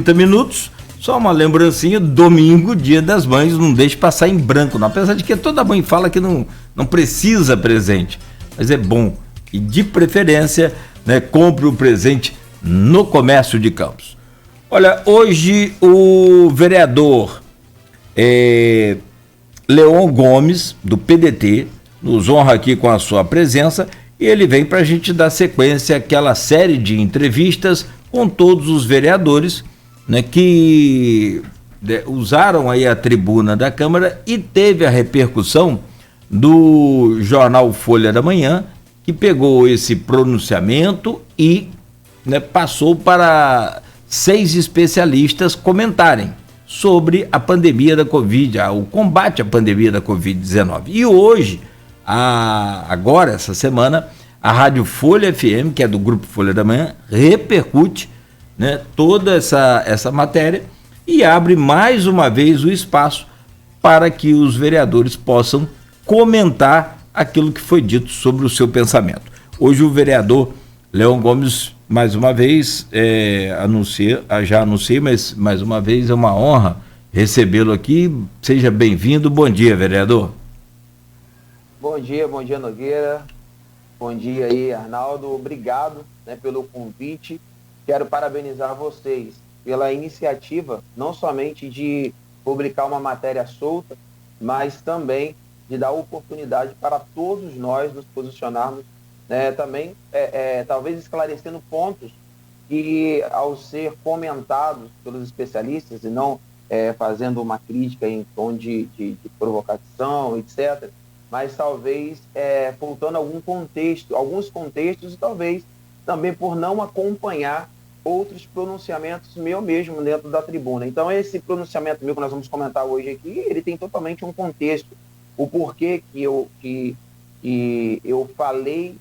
30 minutos. Só uma lembrancinha, domingo, Dia das Mães, não deixe passar em branco, não. Apesar de que toda mãe fala que não precisa presente, mas é bom que, de preferência, né, compre o presente no comércio de Campos. Olha, hoje o vereador Leon Gomes, do PDT, nos honra aqui com a sua presença e ele vem para a gente dar sequência àquela série de entrevistas com todos os vereadores, né, que usaram aí a tribuna da Câmara e teve a repercussão do jornal Folha da Manhã, que pegou esse pronunciamento e, né, passou para 6 especialistas comentarem sobre a pandemia da Covid, o combate à pandemia da Covid-19. E hoje, agora, essa semana, a Rádio Folha FM, que é do Grupo Folha da Manhã, repercute, né, toda essa matéria e abre mais uma vez o espaço para que os vereadores possam comentar aquilo que foi dito sobre o seu pensamento. Hoje o vereador Leon Gomes, mais uma vez, já anunciei, mas mais uma vez é uma honra recebê-lo aqui. Seja bem-vindo. Bom dia, vereador. Bom dia, Nogueira. Bom dia aí, Arnaldo. Obrigado, né, pelo convite. Quero parabenizar vocês pela iniciativa, não somente de publicar uma matéria solta, mas também de dar oportunidade para todos nós nos posicionarmos, né, também, talvez esclarecendo pontos que, ao ser comentados pelos especialistas e não fazendo uma crítica em tom de provocação, etc., mas talvez faltando alguns contextos e talvez também por não acompanhar outros pronunciamentos meu mesmo dentro da tribuna. Então, esse pronunciamento meu que nós vamos comentar hoje aqui, ele tem totalmente um contexto. O porquê que eu falei,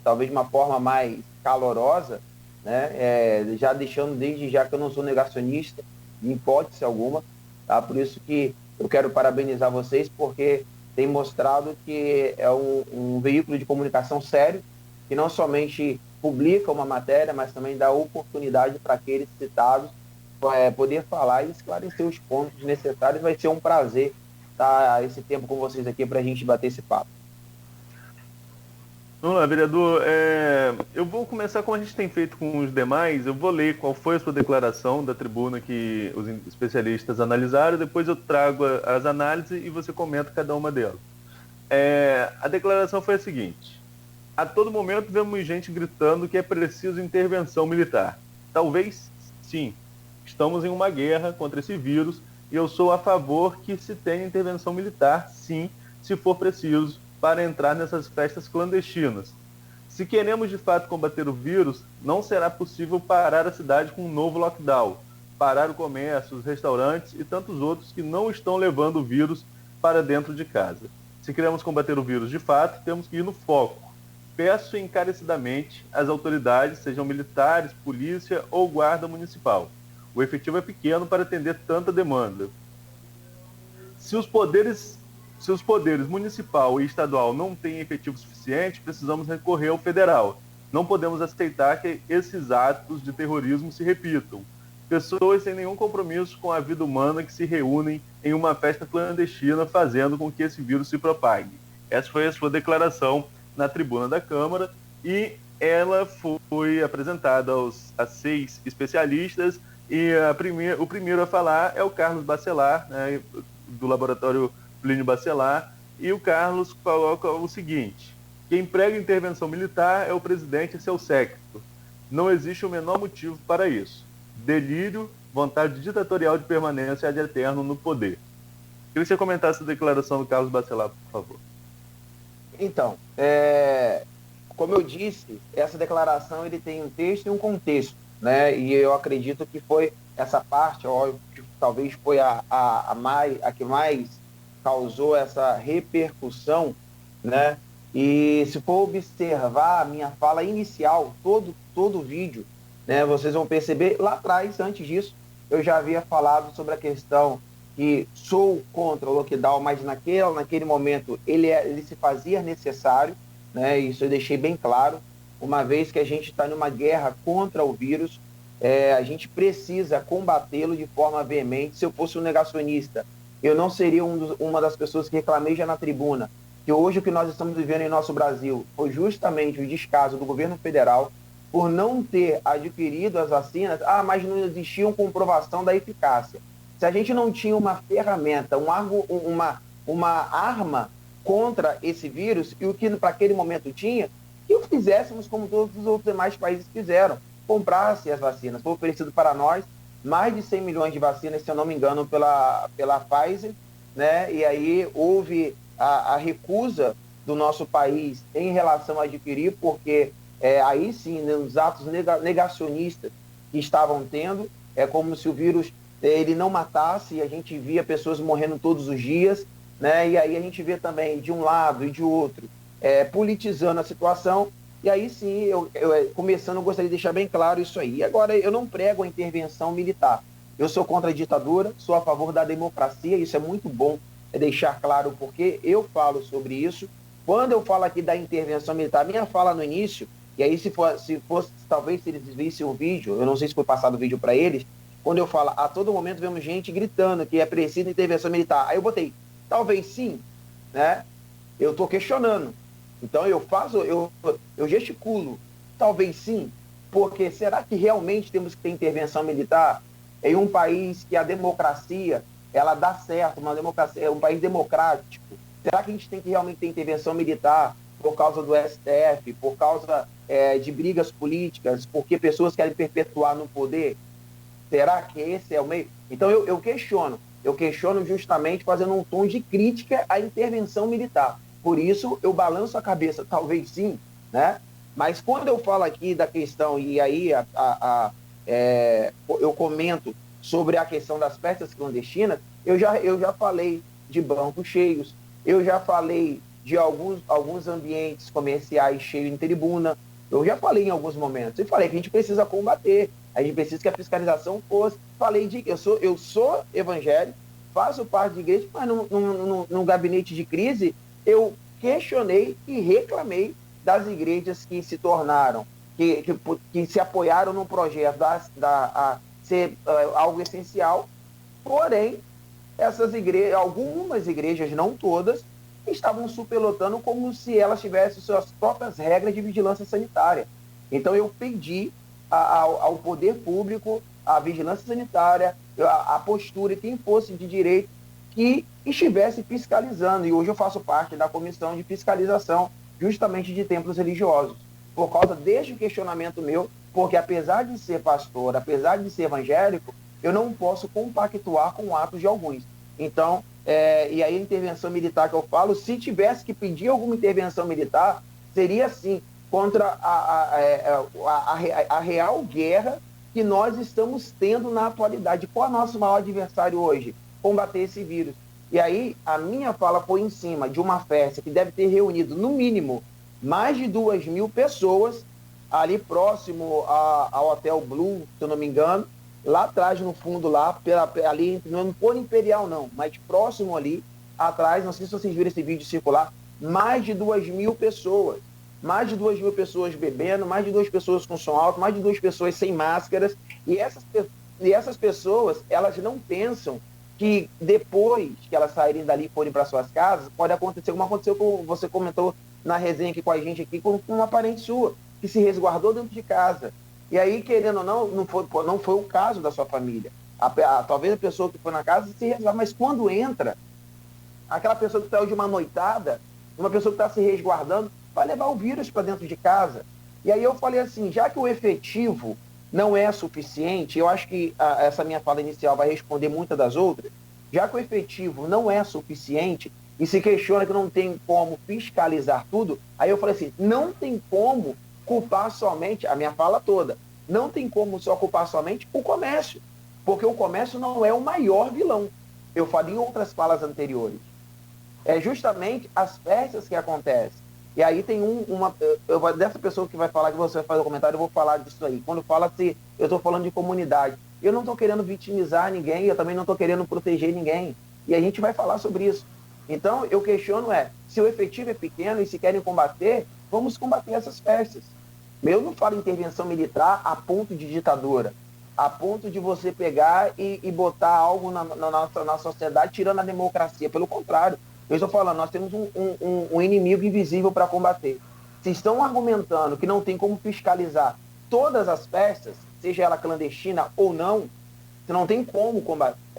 talvez de uma forma mais calorosa, né? Já deixando desde já que eu não sou negacionista, em hipótese alguma, tá? Por isso que eu quero parabenizar vocês, porque tem mostrado que é um veículo de comunicação sério, que não somente publica uma matéria, mas também dá oportunidade para aqueles citados poder falar e esclarecer os pontos necessários. Vai ser um prazer estar esse tempo com vocês aqui para a gente bater esse papo. Vamos lá, vereador. Eu vou começar como a gente tem feito com os demais. Eu vou ler qual foi a sua declaração da tribuna que os especialistas analisaram, depois eu trago as análises e você comenta cada uma delas. A declaração foi a seguinte: a todo momento vemos gente gritando que é preciso intervenção militar. Talvez sim, estamos em uma guerra contra esse vírus e eu sou a favor que se tenha intervenção militar, sim, se for preciso, para entrar nessas festas clandestinas. Se queremos de fato combater o vírus, não será possível parar a cidade com um novo lockdown, parar o comércio, os restaurantes e tantos outros que não estão levando o vírus para dentro de casa. Se queremos combater o vírus de fato, temos que ir no foco. Peço encarecidamente às autoridades, sejam militares, polícia ou guarda municipal. O efetivo é pequeno para atender tanta demanda. Se os poderes municipal e estadual não têm efetivo suficiente, precisamos recorrer ao federal. Não podemos aceitar que esses atos de terrorismo se repitam. Pessoas sem nenhum compromisso com a vida humana que se reúnem em uma festa clandestina, fazendo com que esse vírus se propague. Essa foi a sua declaração na tribuna da Câmara e ela foi apresentada a 6 especialistas e o primeiro a falar é o Carlos Bacelar, né, do laboratório Plínio Bacelar, e o Carlos coloca o seguinte: quem prega intervenção militar é o presidente e seu séquito. Não existe o menor motivo para isso. Delírio, vontade ditatorial de permanência ad eterno no poder. Queria que você comentasse a declaração do Carlos Bacelar, por favor. Então, como eu disse, essa declaração ele tem um texto e um contexto, né? E eu acredito que foi essa parte, que talvez foi a que mais causou essa repercussão, né? E se for observar a minha fala inicial, todo o vídeo, né, vocês vão perceber, lá atrás, antes disso, eu já havia falado sobre a questão que sou contra o lockdown, mas naquele momento ele se fazia necessário, né? Isso eu deixei bem claro, uma vez que a gente está numa guerra contra o vírus, a gente precisa combatê-lo de forma veemente. Se eu fosse um negacionista, eu não seria uma das pessoas que reclamei já na tribuna, que hoje o que nós estamos vivendo em nosso Brasil foi justamente o descaso do governo federal por não ter adquirido as vacinas, mas não existia comprovação da eficácia. Se a gente não tinha uma ferramenta, uma arma contra esse vírus, e o que para aquele momento tinha, que o fizéssemos como todos os outros demais países fizeram, comprasse as vacinas. Foi oferecido para nós mais de 100 milhões de vacinas, se eu não me engano, pela Pfizer, né? E aí houve a recusa do nosso país em relação a adquirir, porque aí sim, nos atos negacionistas que estavam tendo, é como se o vírus ele não matasse, e a gente via pessoas morrendo todos os dias, né? E aí a gente vê também de um lado e de outro politizando a situação. E aí sim, começando, eu gostaria de deixar bem claro isso aí. E agora, eu não prego a intervenção militar. Eu sou contra a ditadura, sou a favor da democracia, isso é muito bom deixar claro porque eu falo sobre isso. Quando eu falo aqui da intervenção militar, minha fala no início, e aí se fosse talvez se eles vissem o vídeo, eu não sei se foi passado o vídeo para eles, quando eu falo, a todo momento vemos gente gritando que é preciso intervenção militar. Aí eu botei, talvez sim, né? Eu estou questionando. Então eu gesticulo, talvez sim, porque será que realmente temos que ter intervenção militar em um país que a democracia, ela dá certo, uma democracia, é um país democrático? Será que a gente tem que realmente ter intervenção militar por causa do STF, por causa de brigas políticas, porque pessoas querem perpetuar no poder? Será que esse é o meio? Então eu questiono justamente fazendo um tom de crítica à intervenção militar. Por isso, eu balanço a cabeça, talvez sim, né? Mas quando eu falo aqui da questão, e aí eu comento sobre a questão das festas clandestinas, eu já falei de bancos cheios, eu já falei de alguns ambientes comerciais cheios em tribuna, eu já falei em alguns momentos, e falei que a gente precisa combater, a gente precisa que a fiscalização fosse. Falei de que eu sou evangélico, faço parte de igreja, mas num gabinete de crise, eu questionei e reclamei das igrejas que se tornaram, que se apoiaram no projeto a ser algo essencial, porém, algumas igrejas, não todas, estavam superlotando como se elas tivessem suas próprias regras de vigilância sanitária. Então eu pedi ao poder público, à vigilância sanitária, a postura, quem fosse de direito, que estivesse fiscalizando. E hoje eu faço parte da comissão de fiscalização justamente de templos religiosos, por causa deste questionamento meu, porque apesar de ser pastor, apesar de ser evangélico, eu não posso compactuar com atos de alguns. Então, e aí a intervenção militar que eu falo, se tivesse que pedir alguma intervenção militar, seria sim contra a real guerra que nós estamos tendo na atualidade. Qual é o nosso maior adversário hoje? Combater esse vírus. E aí a minha fala foi em cima de uma festa que deve ter reunido, no mínimo, mais de 2.000 pessoas, ali próximo ao Hotel Blue, se eu não me engano, lá atrás, no fundo, lá, ali, não por Imperial não, mas próximo ali, atrás, não sei se vocês viram esse vídeo circular, mais de 2.000 pessoas. Mais de 2.000 pessoas bebendo, mais de 2 pessoas com som alto, mais de 2 pessoas sem máscaras. E essas pessoas, elas não pensam que depois que elas saírem dali e forem para suas casas, pode acontecer como aconteceu, como você comentou na resenha aqui com a gente, aqui, com uma parente sua, que se resguardou dentro de casa. E aí, querendo ou não, não foi o caso da sua família. Talvez a pessoa que foi na casa se resguarda, mas quando entra, aquela pessoa que saiu de uma noitada, uma pessoa que está se resguardando, vai levar o vírus para dentro de casa. E aí eu falei assim, já que o efetivo não é suficiente, eu acho que essa minha fala inicial vai responder muitas das outras, já que o efetivo não é suficiente e se questiona que não tem como fiscalizar tudo, aí eu falei assim, não tem como culpar somente, a minha fala toda, não tem como só culpar somente o comércio, porque o comércio não é o maior vilão. Eu falei em outras falas anteriores. É justamente as festas que acontecem. E aí tem dessa pessoa que vai falar, que você vai fazer o comentário, eu vou falar disso aí. Quando fala assim, eu estou falando de comunidade. Eu não estou querendo vitimizar ninguém, eu também não estou querendo proteger ninguém. E a gente vai falar sobre isso. Então, eu questiono se o efetivo é pequeno e se querem combater, vamos combater essas festas. Eu não falo intervenção militar a ponto de ditadura. a ponto de você pegar e botar algo na sociedade, tirando a democracia. Pelo contrário, eu estou falando, nós temos um inimigo invisível para combater. Se estão argumentando que não tem como fiscalizar todas as festas, seja ela clandestina ou não, se não tem como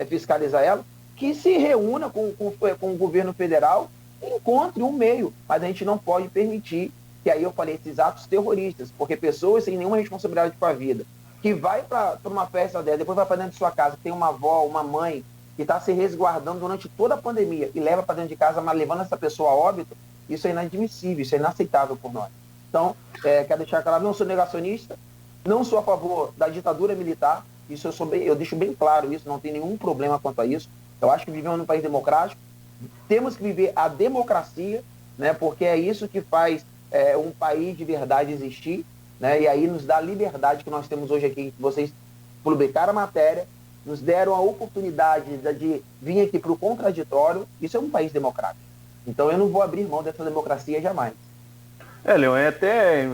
fiscalizar ela, que se reúna com o governo federal e encontre um meio. Mas a gente não pode permitir que aí eu falei esses atos terroristas, porque pessoas sem nenhuma responsabilidade com a vida, que vai para uma festa dela, depois vai para dentro de sua casa, tem uma avó, uma mãe que está se resguardando durante toda a pandemia e leva para dentro de casa, mas levando essa pessoa a óbito, isso é inadmissível, isso é inaceitável por nós. Então, quero deixar claro, não sou negacionista, não sou a favor da ditadura militar, isso eu deixo bem claro isso, não tem nenhum problema quanto a isso. Eu acho que vivemos num país democrático, temos que viver a democracia, né, porque é isso que faz um país de verdade existir, né, e aí nos dá a liberdade que nós temos hoje aqui. Vocês publicaram a matéria, nos deram a oportunidade de vir aqui para o contraditório. Isso é um país democrático. Então eu não vou abrir mão dessa democracia jamais. Leon, até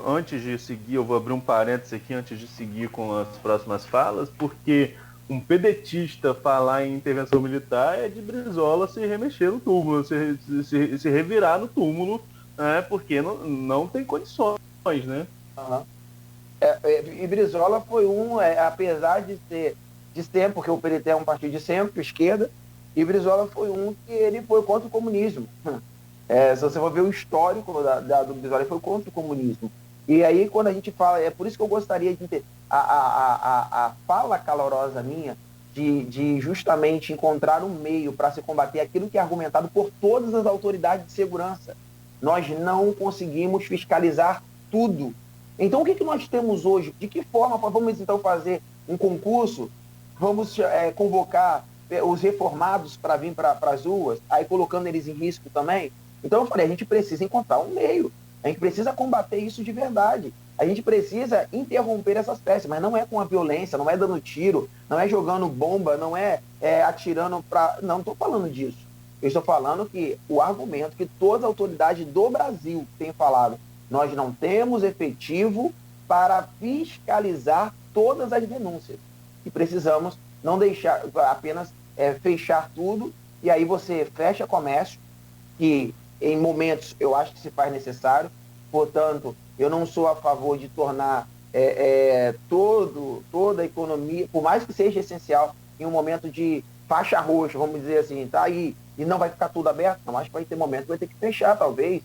antes de seguir, eu vou abrir um parênteses aqui antes de seguir com as próximas falas, porque um pedetista falar em intervenção militar é de Brizola se remexer no túmulo, se revirar no túmulo, né, porque não tem condições, né? Uhum. E Brizola foi apesar de ser, porque o PDT é um partido de centro, esquerda, e Brizola foi que ele foi contra o comunismo. Se você for ver o histórico do Brizola, ele foi contra o comunismo. E aí, quando a gente fala, é por isso que eu gostaria de ter a fala calorosa minha de justamente encontrar um meio para se combater aquilo que é argumentado por todas as autoridades de segurança. Nós não conseguimos fiscalizar tudo. Então, o que nós temos hoje? De que forma vamos, então, fazer um concurso? Vamos convocar os reformados para vir para as ruas, aí colocando eles em risco também? Então, eu falei, a gente precisa encontrar um meio. A gente precisa combater isso de verdade. A gente precisa interromper essas peças, mas não é com a violência, não é dando tiro, não é jogando bomba, não é atirando para... Não estou falando disso. Eu estou falando que o argumento que toda a autoridade do Brasil tem falado, nós não temos efetivo para fiscalizar todas as denúncias. E precisamos não deixar apenas fechar tudo, e aí você fecha comércio, que em momentos eu acho que se faz necessário. Portanto, eu não sou a favor de tornar toda a economia, por mais que seja essencial, em um momento de faixa roxa, vamos dizer assim, tá aí, e não vai ficar tudo aberto. Não, acho que vai ter momento que vai ter que fechar, talvez.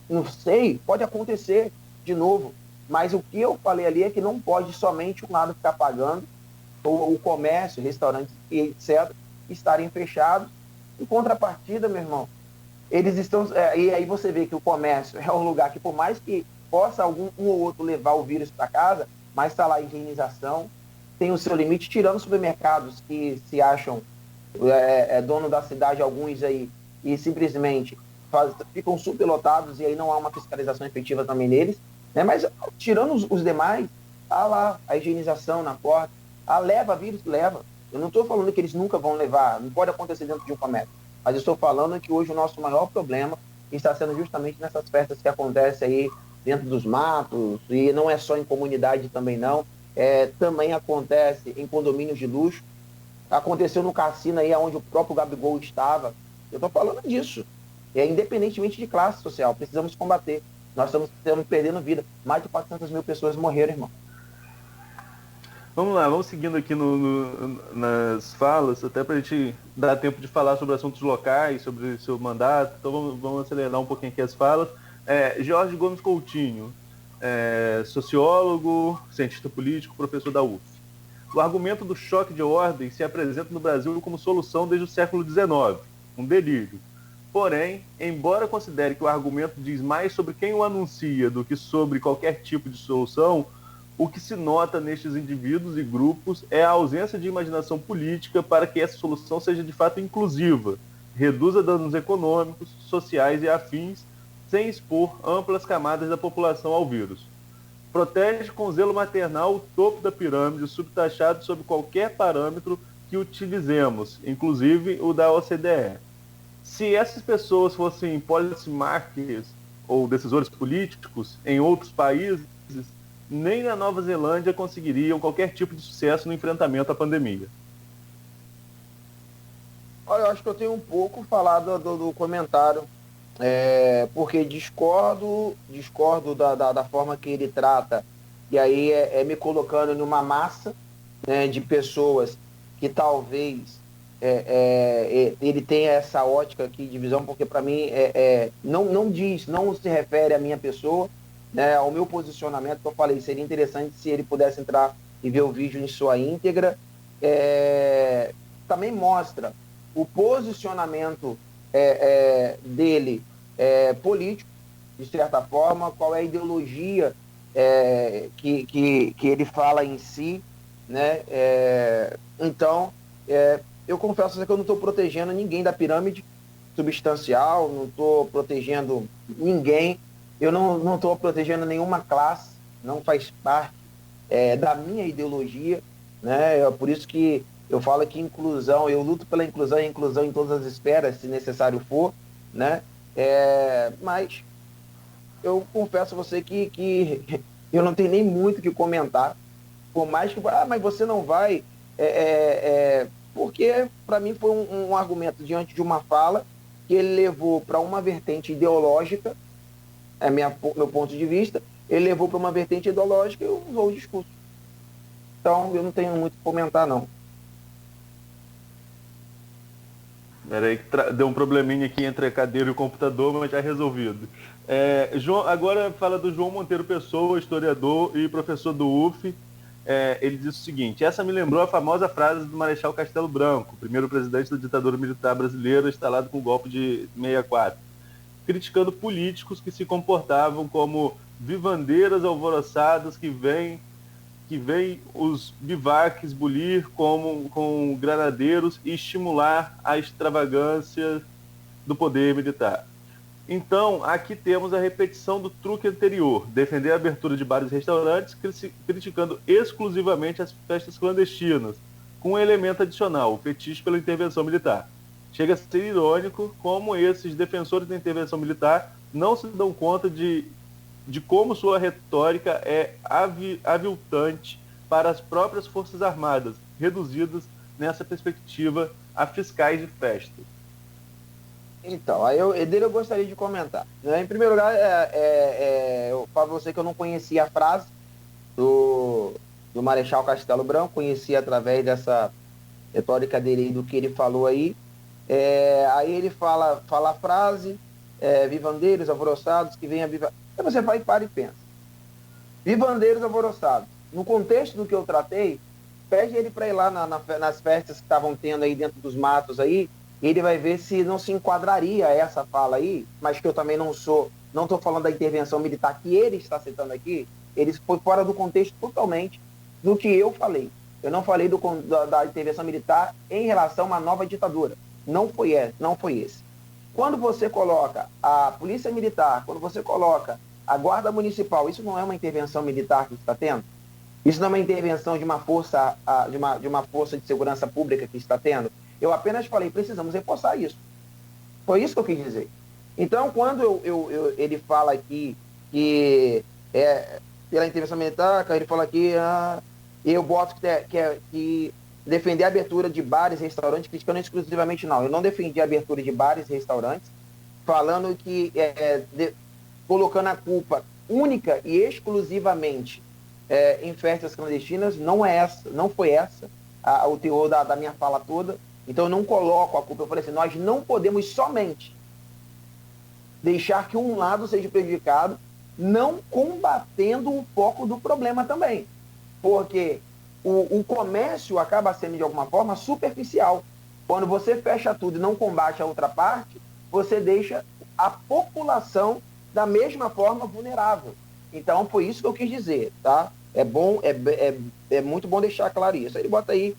Não sei, pode acontecer de novo. Mas o que eu falei ali é que não pode somente um lado ficar pagando, o comércio, restaurantes, etc., estarem fechados. Em contrapartida, meu irmão, eles estão... e aí você vê que o comércio é um lugar que, por mais que possa um ou outro levar o vírus para casa, mas está lá a higienização, tem o seu limite, tirando supermercados que se acham dono da cidade, alguns aí, e simplesmente ficam superlotados, e aí não há uma fiscalização efetiva também neles, né? Mas tirando os demais, tá lá a higienização na porta, leva vírus, leva. Eu não estou falando que eles nunca vão levar, não pode acontecer dentro de um comércio, mas eu estou falando que hoje o nosso maior problema está sendo justamente nessas festas que acontecem aí dentro dos matos, e não é só em comunidade também não, também acontece em condomínios de luxo, aconteceu no cassino aí onde o próprio Gabigol estava. Eu estou falando disso. Independentemente de classe social, precisamos combater. Nós estamos perdendo vida. Mais de 400 mil pessoas morreram, irmão. Vamos lá, vamos seguindo aqui nas falas, até para a gente dar tempo de falar sobre assuntos locais, sobre o seu mandato. Então vamos acelerar um pouquinho aqui as falas. Jorge Gomes Coutinho, sociólogo, cientista político, professor da UF. O argumento do choque de ordem se apresenta no Brasil como solução desde o século XIX, um delírio. Porém, embora considere que o argumento diz mais sobre quem o anuncia do que sobre qualquer tipo de solução, o que se nota nestes indivíduos e grupos é a ausência de imaginação política para que essa solução seja de fato inclusiva, reduza danos econômicos, sociais e afins, sem expor amplas camadas da população ao vírus. Protege com zelo maternal o topo da pirâmide, subtaxado sob qualquer parâmetro que utilizemos, inclusive o da OCDE. Se essas pessoas fossem policymakers ou decisores políticos em outros países, nem na Nova Zelândia conseguiriam qualquer tipo de sucesso no enfrentamento à pandemia. Olha, eu acho que eu tenho um pouco falado do comentário, porque discordo da forma que ele trata, e aí me colocando numa massa, né, de pessoas que talvez ele tenha essa ótica aqui de visão, porque para mim não se refere à minha pessoa, né, ao meu posicionamento, que eu falei, seria interessante se ele pudesse entrar e ver o vídeo em sua íntegra. Também mostra o posicionamento dele político, de certa forma, qual é a ideologia que ele fala em si, né? Então, eu confesso que eu não estou protegendo ninguém da pirâmide substancial, não estou protegendo ninguém, eu não estou protegendo nenhuma classe, não faz parte da minha ideologia, né? É por isso que eu falo que inclusão, eu luto pela inclusão e inclusão em todas as esferas, se necessário for, né? Mas eu confesso a você que eu não tenho nem muito o que comentar, por mais que, mas você não vai, porque para mim foi um argumento diante de uma fala que ele levou para uma vertente ideológica, meu ponto de vista, ele levou para uma vertente ideológica e usou o discurso. Então, eu não tenho muito o que comentar, não. Peraí que deu um probleminha aqui entre a cadeira e o computador, mas já resolvido. Agora fala do João Monteiro Pessoa, historiador e professor do UF. Ele diz o seguinte: essa me lembrou a famosa frase do Marechal Castelo Branco, primeiro presidente da ditadura militar brasileira, instalado com o golpe de 64, criticando políticos que se comportavam como vivandeiras alvoroçadas que vêm os bivaques bulir com granadeiros e estimular a extravagância do poder militar. Então, aqui temos a repetição do truque anterior, defender a abertura de bares e restaurantes, criticando exclusivamente as festas clandestinas, com um elemento adicional, o fetiche pela intervenção militar. Chega a ser irônico como esses defensores da intervenção militar não se dão conta de como sua retórica é aviltante para as próprias Forças Armadas, reduzidas nessa perspectiva a fiscais de festas. Então, dele eu gostaria de comentar. Né? Em primeiro lugar, eu falo para você que eu não conhecia a frase do Marechal Castelo Branco, conhecia através dessa retórica dele, do que ele falou aí. Aí ele fala a frase, vivandeiros alvoroçados que vêm a viva... Aí você vai, para e pensa. Vivandeiros alvoroçados. No contexto do que eu tratei, pede ele para ir lá nas festas que estavam tendo aí dentro dos matos aí, e ele vai ver se não se enquadraria essa fala aí, mas que eu também não estou falando da intervenção militar que ele está citando aqui, ele foi fora do contexto totalmente do que eu falei. Eu não falei da intervenção militar em relação a uma nova ditadura. Não foi esse. Quando você coloca a polícia militar, quando você coloca a guarda municipal, isso não é uma intervenção militar que está tendo? Isso não é uma intervenção de uma força, de uma força de segurança pública que está tendo? Eu apenas falei, precisamos reforçar isso. Foi isso que eu quis dizer. Então, quando ele fala aqui que pela intervenção militar, ele fala aqui, eu boto que defender a abertura de bares e restaurantes, criticando exclusivamente, não. Eu não defendi a abertura de bares e restaurantes, falando que, colocando a culpa única e exclusivamente em festas clandestinas, não foi essa o teor da minha fala toda. Então eu não coloco a culpa. Eu falei assim, nós não podemos somente deixar que um lado seja prejudicado, não combatendo o foco do problema também. Porque o comércio acaba sendo, de alguma forma, superficial. Quando você fecha tudo e não combate a outra parte, você deixa a população da mesma forma vulnerável. Então, foi isso que eu quis dizer, tá? É muito bom deixar claro isso. Aí ele bota aí,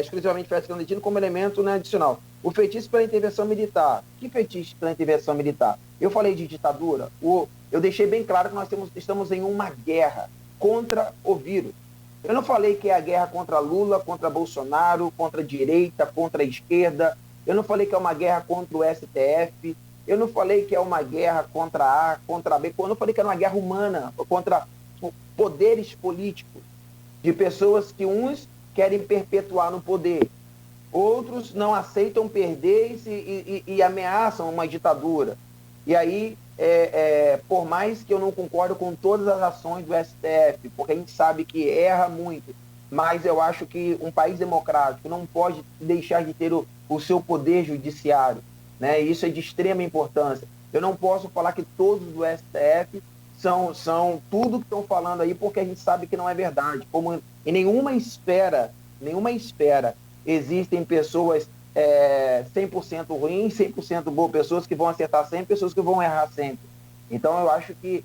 exclusivamente festa clandestina como elemento, né, adicional. O fetiche pela intervenção militar. Que fetiche pela intervenção militar? Eu falei de ditadura. Eu deixei bem claro que nós estamos em uma guerra contra o vírus. Eu não falei que é a guerra contra Lula, contra Bolsonaro, contra a direita, contra a esquerda. Eu não falei que é uma guerra contra o STF. Eu não falei que é uma guerra contra A, contra B. Eu não falei que era uma guerra humana, contra poderes políticos, de pessoas que uns querem perpetuar no poder, outros não aceitam perder e ameaçam uma ditadura. E aí, por mais que eu não concordo com todas as ações do STF, porque a gente sabe que erra muito, mas eu acho que um país democrático não pode deixar de ter o seu poder judiciário, né? Isso é de extrema importância. Eu não posso falar que todos do STF são tudo que estão falando aí, porque a gente sabe que não é verdade. Como em nenhuma esfera existem pessoas 100% ruins, 100% boas, pessoas que vão acertar sempre, pessoas que vão errar sempre. Então eu acho que,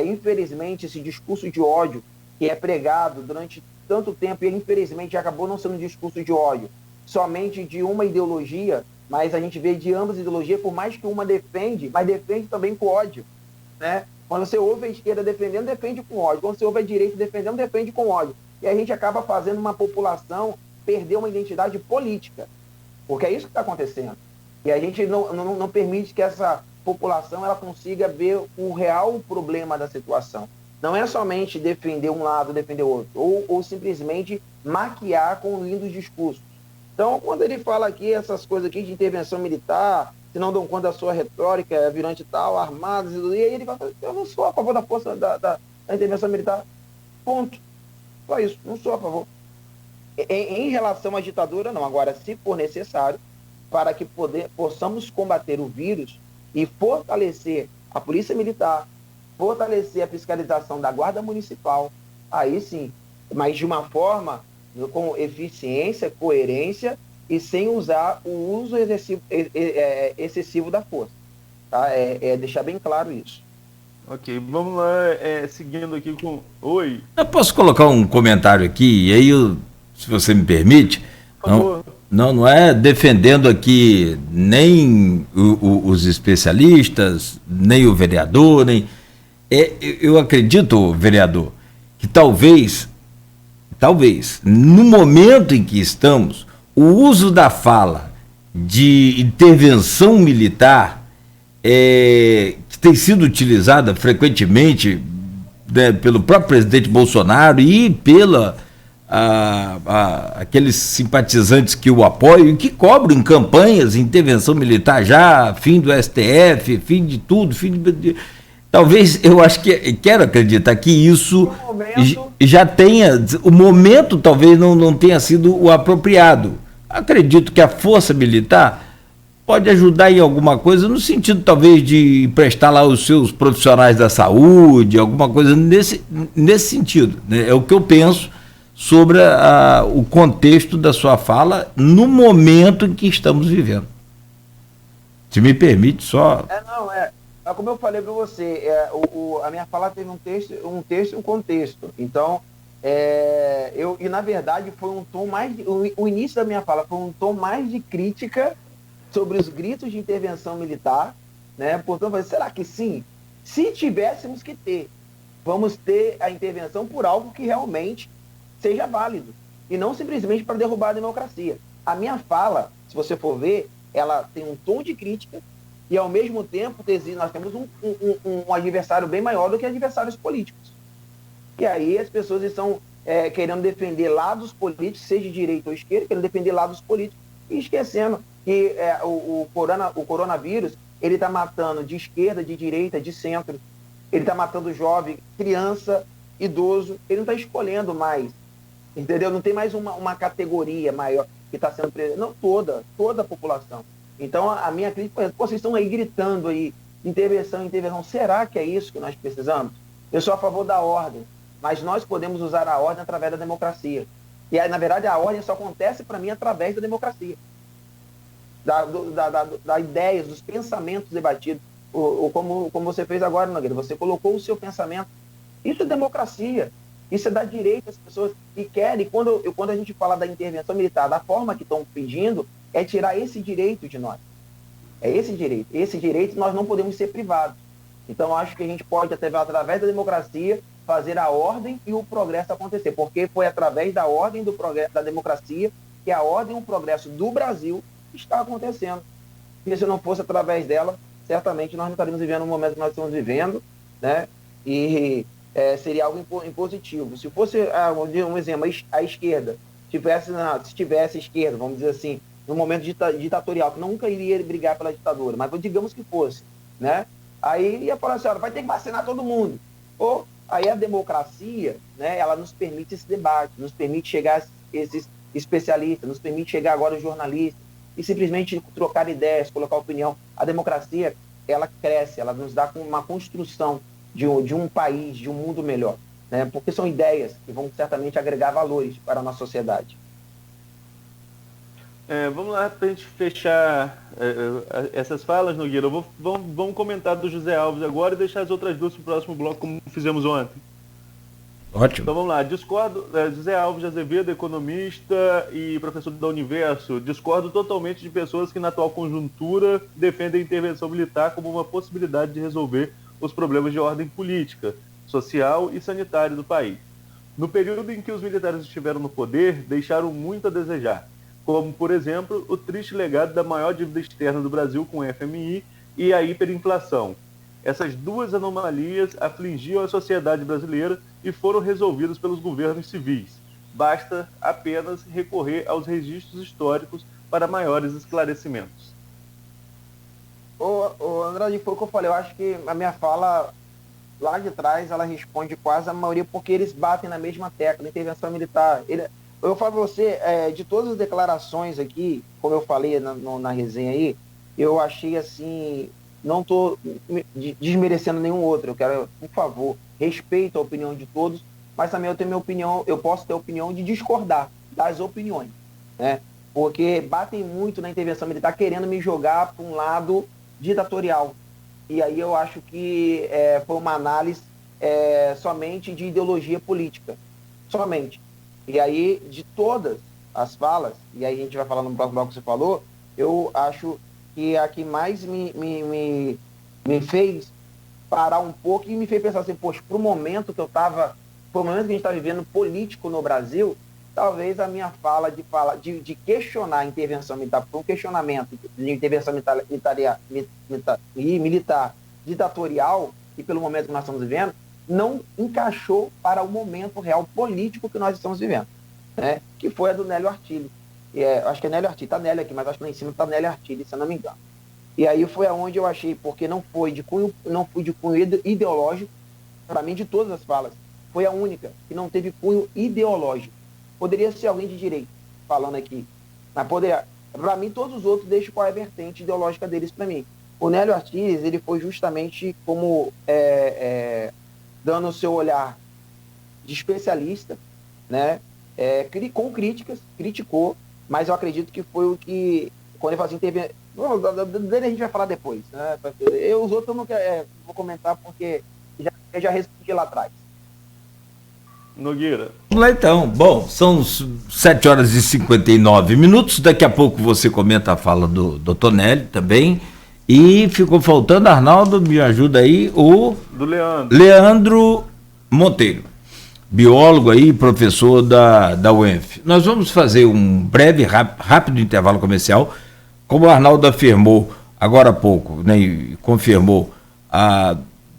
infelizmente, esse discurso de ódio que é pregado durante tanto tempo, e infelizmente acabou não sendo um discurso de ódio, somente de uma ideologia, mas a gente vê de ambas as ideologias, por mais que uma defende, mas defende também com ódio, né? Quando você ouve a esquerda defendendo, defende com ódio. Quando você ouve a direita defendendo, defende com ódio. E a gente acaba fazendo uma população perder uma identidade política, porque é isso que está acontecendo. E a gente não permite que essa população ela consiga ver o real problema da situação. Não é somente defender um lado, defender o outro, ou simplesmente maquiar com lindos discursos. Então, quando ele fala aqui essas coisas aqui de intervenção militar, se não dão conta da sua retórica, virante tal, armados, e aí ele vai falar, eu não sou a favor da força da intervenção militar. Ponto. Só isso, não sou a favor. Em relação à ditadura, não. Agora, se for necessário, para que possamos combater o vírus e fortalecer a polícia militar, fortalecer a fiscalização da guarda municipal, aí sim, mas de uma forma com eficiência, coerência e sem usar o uso excessivo da força. Tá? Deixar bem claro isso. Ok, vamos lá, seguindo aqui com... Oi. Eu posso colocar um comentário aqui, e aí, se você me permite, não é defendendo aqui nem os especialistas, nem o vereador, eu acredito, vereador, que talvez, no momento em que estamos, o uso da fala de intervenção militar que tem sido utilizada frequentemente, né, pelo próprio presidente Bolsonaro e pela aqueles simpatizantes que o apoiam e que cobram campanhas de intervenção militar já, fim do STF, fim de tudo, talvez, eu acho que, quero acreditar que isso já tenha, o momento talvez não tenha sido o apropriado. Acredito que a força militar pode ajudar em alguma coisa, no sentido talvez de emprestar lá os seus profissionais da saúde, alguma coisa nesse sentido, né? É o que eu penso sobre o contexto da sua fala no momento em que estamos vivendo. Se me permite só... Como eu falei para você, a minha fala teve um texto e um contexto. Então, na verdade, foi um tom mais... O início da minha fala foi um tom mais de crítica sobre os gritos de intervenção militar, né? Portanto, será que sim? Se tivéssemos que ter, vamos ter a intervenção por algo que realmente seja válido, e não simplesmente para derrubar a democracia. A minha fala, se você for ver, ela tem um tom de crítica, e ao mesmo tempo nós temos um adversário bem maior do que adversários políticos. E aí as pessoas estão querendo defender lados políticos, seja de direita ou esquerda, querendo defender lados políticos, e esquecendo que o coronavírus, ele está matando de esquerda, de direita, de centro, ele está matando jovem, criança, idoso, ele não está escolhendo mais, entendeu? Não tem mais uma categoria maior que está sendo presa, não, toda a população. Então, a minha crítica é, vocês estão aí gritando aí, intervenção, será que é isso que nós precisamos? Eu sou a favor da ordem, mas nós podemos usar a ordem através da democracia. E, na verdade, a ordem só acontece para mim através da democracia. Da ideias, dos pensamentos debatidos. Como você fez agora, Nogueira, você colocou o seu pensamento. Isso é democracia. Isso é dar direito às pessoas que querem. Quando a gente fala da intervenção militar, da forma que estão pedindo, é tirar esse direito de nós. É esse direito. Esse direito nós não podemos ser privados. Então, acho que a gente pode, até através da democracia, fazer a ordem e o progresso acontecer. Porque foi através da ordem do progresso, da democracia, que a ordem e o progresso do Brasil está acontecendo. E se não fosse através dela, certamente nós não estaríamos vivendo o momento que nós estamos vivendo, né? E seria algo impositivo. Se fosse, um exemplo, a esquerda, se tivesse a esquerda, vamos dizer assim, no momento ditatorial, que nunca iria brigar pela ditadura, mas digamos que fosse, né? Aí ia falar assim, olha, vai ter que vacinar todo mundo. Ou aí a democracia, né, ela nos permite esse debate, nos permite chegar a esses especialistas, nos permite chegar agora os jornalistas e simplesmente trocar ideias, colocar opinião. A democracia, ela cresce, ela nos dá uma construção de um país, de um mundo melhor, né? Porque são ideias que vão certamente agregar valores para a nossa sociedade. Vamos lá, para a gente fechar essas falas, Nogueira. Vamos comentar do José Alves agora e deixar as outras duas para o próximo bloco, como fizemos ontem. Ótimo. Então vamos lá, discordo, José Alves de Azevedo, economista e professor da Universo, discordo totalmente de pessoas que na atual conjuntura defendem a intervenção militar como uma possibilidade de resolver os problemas de ordem política, social e sanitária do país. No período em que os militares estiveram no poder, deixaram muito a desejar, como, por exemplo, o triste legado da maior dívida externa do Brasil com o FMI e a hiperinflação. Essas duas anomalias afligiam a sociedade brasileira e foram resolvidas pelos governos civis. Basta apenas recorrer aos registros históricos para maiores esclarecimentos. Andrade, foi o que eu falei, eu acho que a minha fala lá de trás, ela responde quase a maioria, porque eles batem na mesma tecla, na intervenção militar. Eu falo pra você, de todas as declarações aqui, como eu falei na resenha aí, eu achei assim, não estou desmerecendo nenhum outro, eu quero, por favor, respeito a opinião de todos, mas também eu tenho minha opinião, eu posso ter a opinião de discordar das opiniões, né? Porque batem muito na intervenção militar querendo me jogar para um lado ditatorial. E aí eu acho que foi uma análise somente de ideologia política, somente. E aí, de todas as falas, e aí a gente vai falar no próximo bloco que você falou, eu acho que a que mais me fez parar um pouco e me fez pensar assim, poxa, pro momento que a gente está vivendo político no Brasil, talvez a minha fala de questionar a intervenção militar, por um questionamento de intervenção militar ditatorial, e pelo momento que nós estamos vivendo, não encaixou para o momento real político que nós estamos vivendo, né? Que foi a do Nélio Artiles. Acho que é Nélio Artiles, está Nélio aqui, mas acho que lá em cima está Nélio Artiles, se eu não me engano. E aí foi aonde eu achei, porque não fui de cunho ideológico, para mim, de todas as falas, foi a única que não teve cunho ideológico. Poderia ser alguém de direito falando aqui, mas para mim, todos os outros deixam qual é a vertente ideológica deles para mim. O Nélio Artiles, ele foi justamente como dando o seu olhar de especialista, né? Com críticas, criticou, mas eu acredito que foi o que, quando ele fala assim, dele a gente vai falar depois, né? Os outros eu não vou comentar porque eu já respondi lá atrás. Nogueira. Vamos lá então. Bom, são 7 horas e 59 minutos. Daqui a pouco você comenta a fala do Dr. Nélio também. E ficou faltando, Arnaldo, me ajuda aí, do Leandro Monteiro, biólogo aí, professor da UENF. Nós vamos fazer um breve, rápido intervalo comercial. Como o Arnaldo afirmou agora há pouco, né, e confirmou,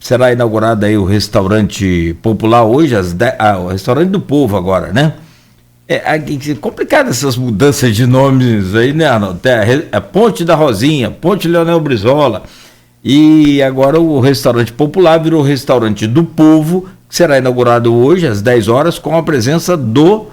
será inaugurado aí o restaurante popular hoje, o restaurante do povo agora, né? É complicado essas mudanças de nomes aí, né, Arnaldo? A Ponte da Rosinha, Ponte Leonel Brizola, e agora o restaurante popular virou o restaurante do povo, que será inaugurado hoje às 10 horas, com a presença do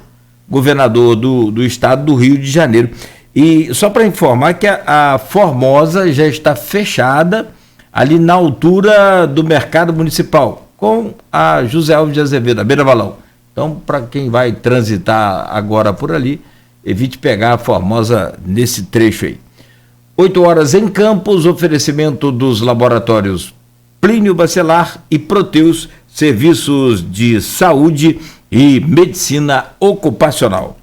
governador do estado do Rio de Janeiro. E só para informar que a Formosa já está fechada ali na altura do Mercado Municipal, com a José Alves de Azevedo, a Beira Valão. Então, para quem vai transitar agora por ali, evite pegar a Formosa nesse trecho aí. 8 horas em Campos, oferecimento dos laboratórios Plínio Bacelar e Proteus, serviços de saúde e medicina ocupacional.